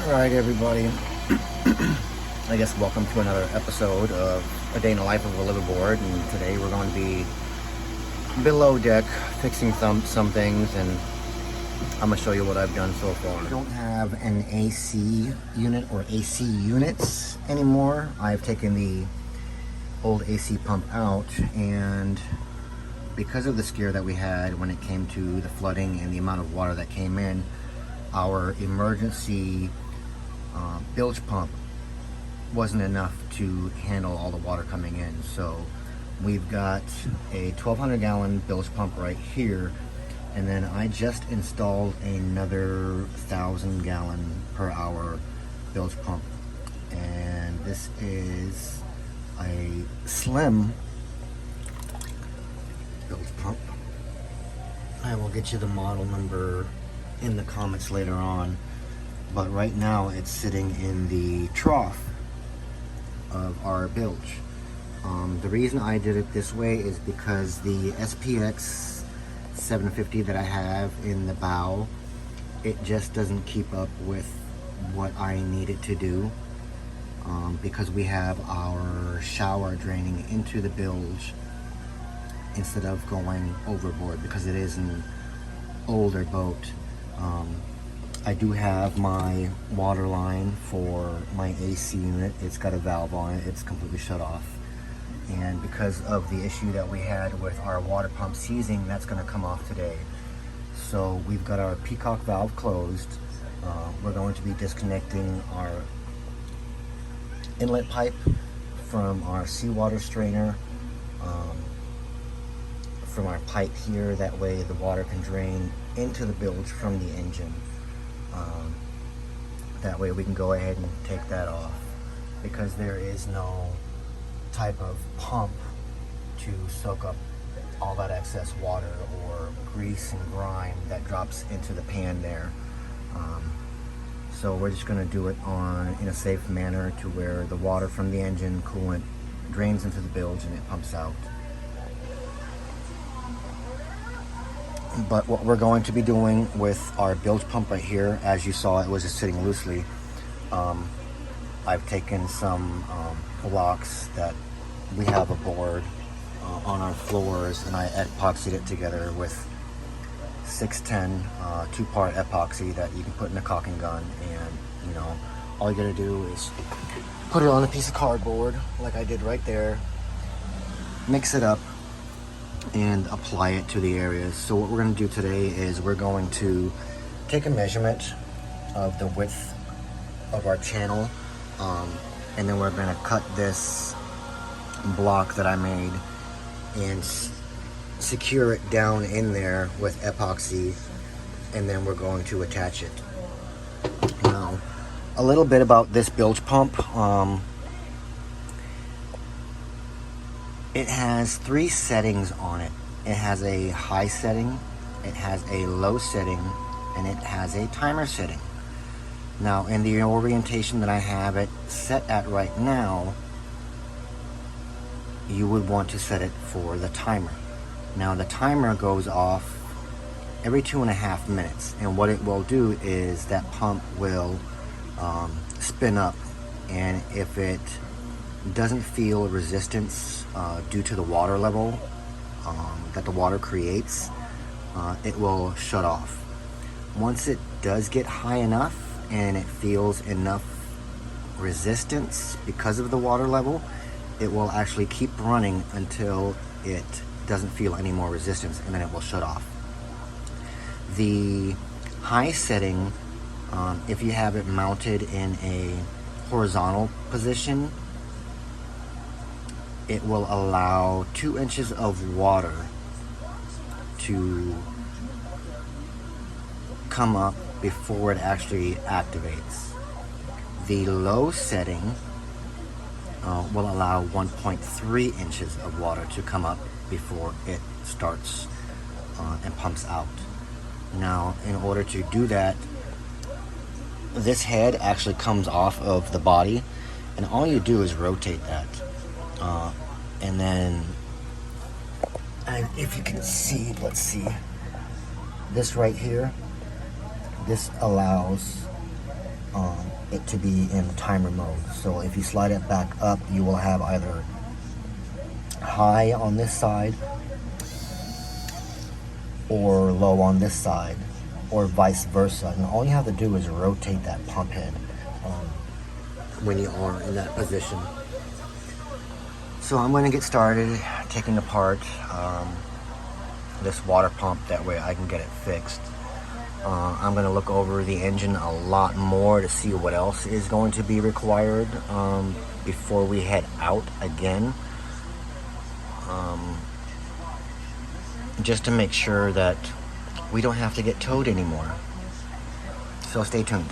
Alright everybody, I guess welcome to another episode of A Day in the Life of a Liveaboard, and today we're going to be below deck fixing some things, and I'm going to show you what I've done so far. I don't have an AC unit or AC units anymore. I've taken the old AC pump out, and because of the scare that we had when it came to the flooding and the amount of water that came in, our emergency bilge pump wasn't enough to handle all the water coming in. So we've got a 1,200 gallon bilge pump right here, and then I just installed another 1,000 gallon per hour bilge pump, and this is a slim bilge pump. I will get you the model number in the comments later on, but right now it's sitting in the trough of our bilge. The reason I did it this way is because the SPX 750 that I have in the bow, it just doesn't keep up with what I need it to do, because we have our shower draining into the bilge instead of going overboard, because it is an older boat. I do have my water line for my AC unit. It's got a valve on it. It's completely shut off. And because of the issue that we had with our water pump seizing, that's going to come off today. So we've got our peacock valve closed. We're going to be disconnecting our inlet pipe from our seawater strainer, from our pipe here. That way the water can drain into the bilge from the engine. That way we can go ahead and take that off, because there is no type of pump to soak up all that excess water or grease and grime that drops into the pan there. So we're just going to do it in a safe manner, to where the water from the engine coolant drains into the bilge and it pumps out. But what we're going to be doing with our bilge pump right here, as you saw, it was just sitting loosely. I've taken some blocks that we have aboard on our floors, and I epoxied it together with 610 two-part epoxy that you can put in a caulking gun. And all you gotta do is put it on a piece of cardboard like I did right there, mix it up, and apply it to the areas. So what we're going to do today is we're going to take a measurement of the width of our channel, and then we're going to cut this block that I made and secure it down in there with epoxy, and then we're going to attach it. Now, a little bit about this bilge pump. It has 3 settings on it. It has a high setting, it has a low setting, and it has a timer setting. Now, in the orientation that I have it set at right now, you would want to set it for the timer. Now, the timer goes off every 2.5 minutes, and what it will do is that pump will spin up, and if it doesn't feel resistance due to the water level that the water creates, it will shut off. Once it does get high enough and it feels enough resistance because of the water level, it will actually keep running until it doesn't feel any more resistance, and then it will shut off. The high setting, if you have it mounted in a horizontal position, it will allow 2 inches of water to come up before it actually activates. The low setting will allow 1.3 inches of water to come up before it starts and pumps out. Now, in order to do that, this head actually comes off of the body, and all you do is rotate that. And then, if you can see, let's see, this right here, this allows it to be in timer mode. So if you slide it back up, you will have either high on this side or low on this side, or vice versa. And all you have to do is rotate that pump head when you are in that position. So I'm going to get started taking apart this water pump, that way I can get it fixed. I'm going to look over the engine a lot more to see what else is going to be required before we head out again. Just to make sure that we don't have to get towed anymore. So stay tuned.